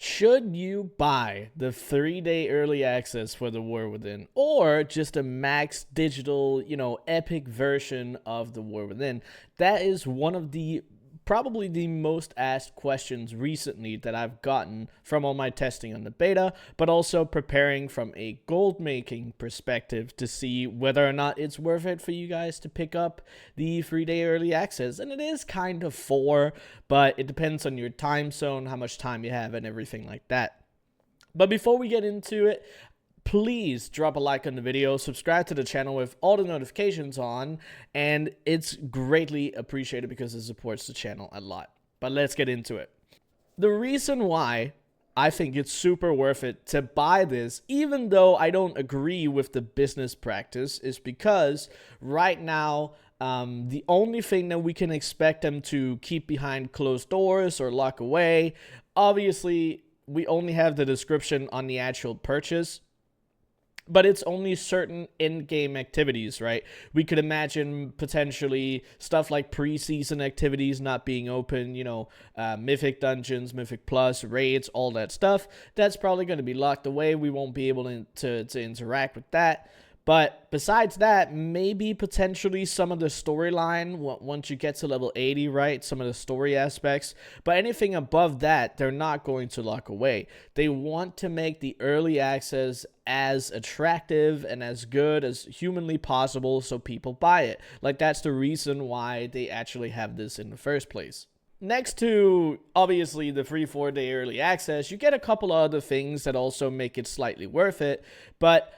Should you buy the 3-day early access for the War Within or just a max digital, epic version of the War Within? That is one of the probably the most asked questions recently that I've gotten from all my testing on the beta, but also preparing from a gold making perspective to see whether or not it's worth it for you guys to pick up the 3-day early access. And it is kind of but it depends on your time zone, how much time you have, and everything like that. But before we get into it, please drop a like on the video, subscribe to the channel with all the notifications on, and it's greatly appreciated because it supports the channel a lot. But let's get into it. The reason why I think it's super worth it to buy this, even though I don't agree with the business practice, is because right now, the only thing that we can expect them to keep behind closed doors or lock away, obviously, we only have the description on the actual purchase. But it's only certain in-game activities, right? We could imagine potentially stuff like preseason activities not being open, Mythic Dungeons, Mythic Plus, raids, all that stuff. That's probably going to be locked away. We won't be able to interact with that. But besides that, maybe potentially some of the storyline, once you get to level 80, right? Some of the story aspects. But anything above that, they're not going to lock away. They want to make the early access as attractive and as good as humanly possible so people buy it. Like, that's the reason why they actually have this in the first place. Next to, obviously, the free 4-day early access, you get a couple other things that also make it slightly worth it. But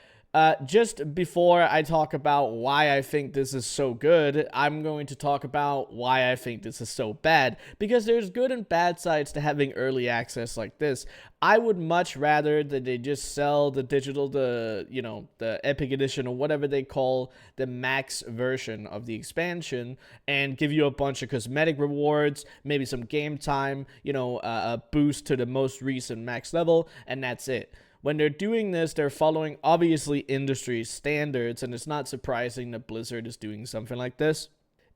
just before I talk about why I think this is so good, I'm going to talk about why I think this is so bad. Because there's good and bad sides to having early access like this. I would much rather that they just sell the digital, the Epic Edition or whatever they call the max version of the expansion, and give you a bunch of cosmetic rewards, maybe some game time, a boost to the most recent max level, and that's it. When they're doing this, they're following, obviously, industry standards, and it's not surprising that Blizzard is doing something like this.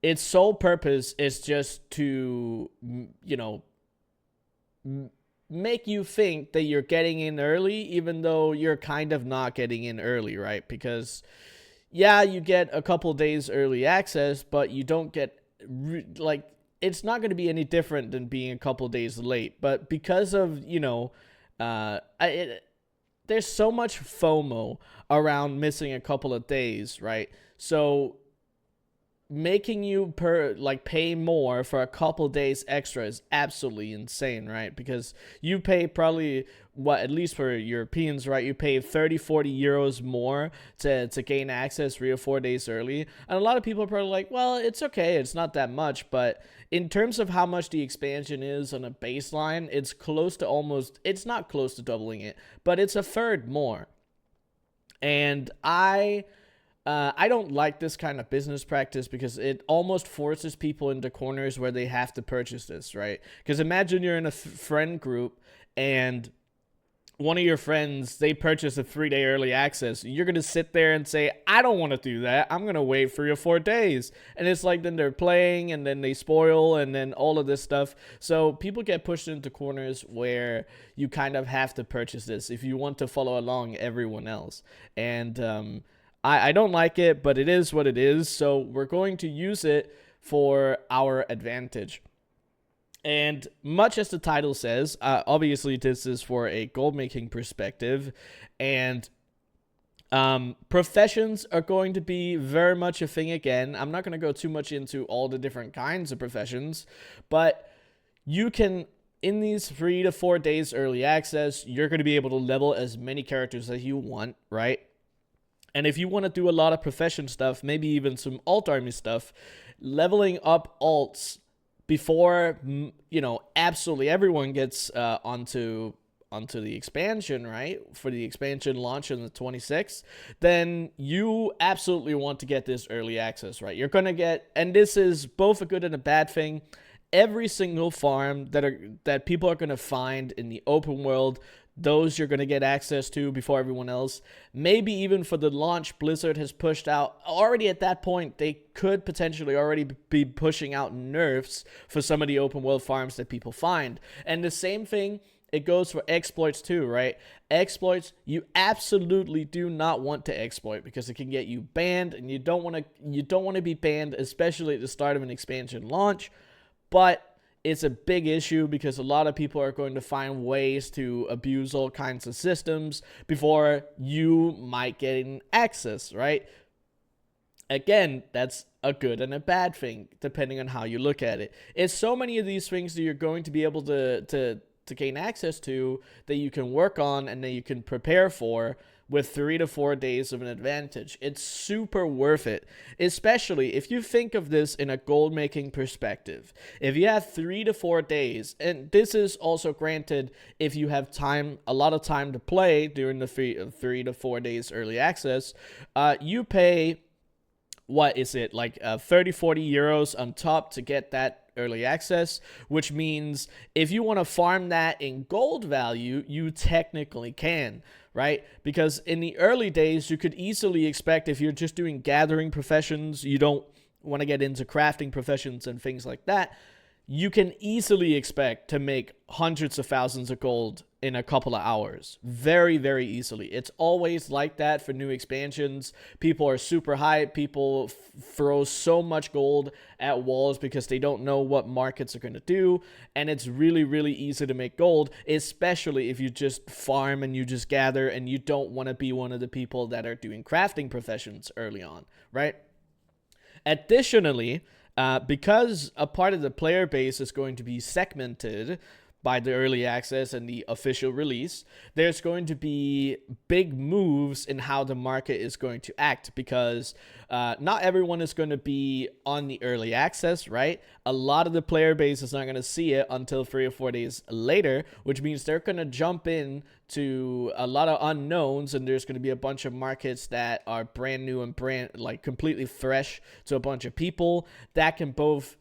Its sole purpose is just to, make you think that you're getting in early, even though you're kind of not getting in early, right? Because, yeah, you get a couple days early access, but you don't get, it's not going to be any different than being a couple days late. But because of, there's so much FOMO around missing a couple of days, right? So making you pay more for a couple days extra is absolutely insane, right? Because you pay probably, at least for Europeans, right? You pay 30-40 euros more to gain access 3 or 4 days early. And a lot of people are probably like, well, it's okay, it's not that much. But in terms of how much the expansion is on a baseline, it's close to it's not close to doubling it, but it's a third more. And I don't like this kind of business practice because it almost forces people into corners where they have to purchase this, right? Because imagine you're in a friend group and one of your friends, they purchase a 3-day early access. You're going to sit there and say, I don't want to do that. I'm going to wait 3 or 4 days. And it's like then they're playing and then they spoil and then all of this stuff. So people get pushed into corners where you kind of have to purchase this if you want to follow along everyone else. And I don't like it, but it is what it is. So we're going to use it for our advantage. And much as the title says, obviously this is for a gold-making perspective, and professions are going to be very much a thing again. I'm not going to go too much into all the different kinds of professions, but you can, in these 3 to 4 days early access, you're going to be able to level as many characters as you want, right? And if you want to do a lot of profession stuff, maybe even some alt army stuff, leveling up alts before, absolutely everyone gets onto the expansion, right? For the expansion launch on the 26th, then you absolutely want to get this early access, right? You're going to get, and this is both a good and a bad thing, every single farm that people are going to find in the open world, those you're going to get access to before everyone else. Maybe even for the launch, Blizzard has pushed out, already at that point, they could potentially already be pushing out nerfs for some of the open world farms that people find. And the same thing it goes for exploits too, right? Exploits, you absolutely do not want to exploit because it can get you banned, and you don't want to be banned, especially at the start of an expansion launch. But it's a big issue because a lot of people are going to find ways to abuse all kinds of systems before you might get access, right? Again, that's a good and a bad thing depending on how you look at it. It's so many of these things that you're going to be able to gain access to, that you can work on and that you can prepare for with 3 to 4 days of an advantage. It's super worth it, especially if you think of this in a gold making perspective. If you have 3 to 4 days, and this is also granted if you have time, a lot of time to play during the 3 to 4 days early access, you pay, what is it, like 30-40 euros on top to get that early access, which means if you want to farm that in gold value, you technically can, right? Because in the early days, you could easily expect, if you're just doing gathering professions, you don't want to get into crafting professions and things like that, you can easily expect to make hundreds of thousands of gold in a couple of hours. Very, very easily. It's always like that for new expansions. People are super hyped. People throw so much gold at walls because they don't know what markets are going to do. And it's really, really easy to make gold, especially if you just farm and you just gather and you don't want to be one of the people that are doing crafting professions early on, right? Additionally, because a part of the player base is going to be segmented by the early access and the official release, there's going to be big moves in how the market is going to act, because not everyone is going to be on the early access, right? A lot of the player base is not going to see it until 3 or 4 days later, which means they're going to jump in to a lot of unknowns, and there's going to be a bunch of markets that are brand new and completely fresh to a bunch of people that can both,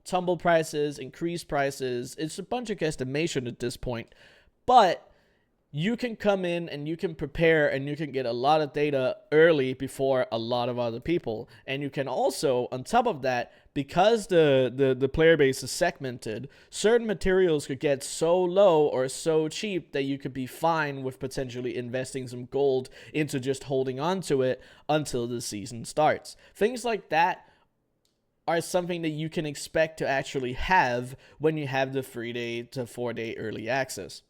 tumble prices, increase prices. It's a bunch of guesstimation at this point, but you can come in and you can prepare and you can get a lot of data early before a lot of other people. And you can also, on top of that, because the player base is segmented, certain materials could get so low or so cheap that you could be fine with potentially investing some gold into just holding on to it until the season starts. Things like that are something that you can expect to actually have when you have the 3 to 4 day early access.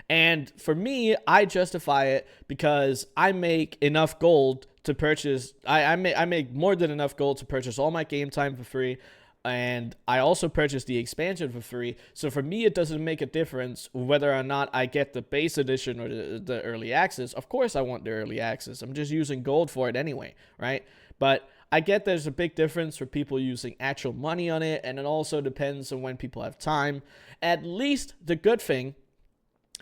And for me, I justify it because I make enough gold to purchase, I make more than enough gold to purchase all my game time for free, and I also purchased the expansion for free. So for me, it doesn't make a difference whether or not I get the base edition or the early access. Of course I want the early access. I'm just using gold for it anyway, right? But I get there's a big difference for people using actual money on it, and it also depends on when people have time. At least the good thing,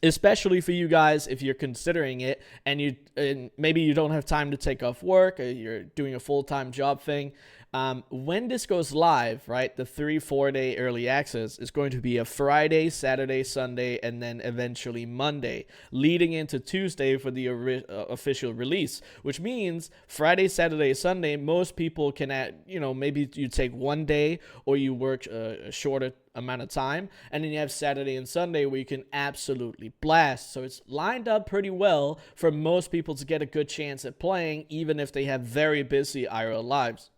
especially for you guys, if you're considering it and maybe you don't have time to take off work, or you're doing a full-time job thing, when this goes live, right, the 3-4 day early access is going to be a Friday, Saturday, Sunday, and then eventually Monday, leading into Tuesday for the official release, which means Friday, Saturday, Sunday, most people can maybe you take 1 day or you work a shorter amount of time, and then you have Saturday and Sunday where you can absolutely blast. So it's lined up pretty well for most people to get a good chance at playing, even if they have very busy IRL lives.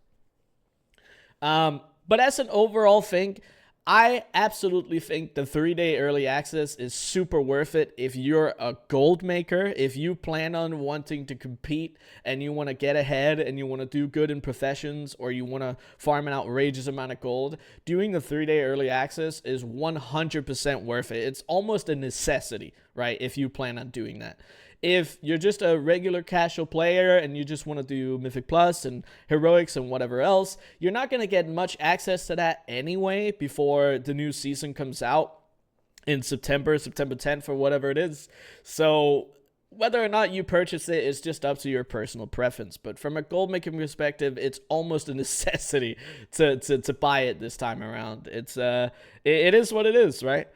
But as an overall thing, I absolutely think the 3-day early access is super worth it if you're a gold maker, if you plan on wanting to compete and you want to get ahead and you want to do good in professions, or you want to farm an outrageous amount of gold. Doing the 3-day early access is 100% worth it. It's almost a necessity, right, if you plan on doing that. If you're just a regular casual player and you just want to do Mythic Plus and Heroics and whatever else, you're not going to get much access to that anyway before the new season comes out in September 10th or whatever it is. So whether or not you purchase it is just up to your personal preference. But from a gold making perspective, it's almost a necessity to buy it this time around. It is what it is, right?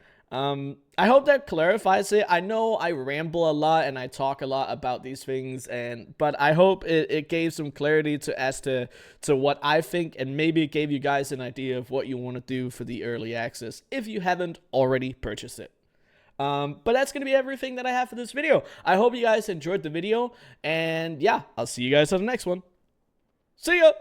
I hope that clarifies it. I know I ramble a lot and I talk a lot about these things, but I hope it gave some clarity as to what I think, and maybe it gave you guys an idea of what you want to do for the early access if you haven't already purchased it. But that's going to be everything that I have for this video. I hope you guys enjoyed the video, and yeah, I'll see you guys on the next one. See ya!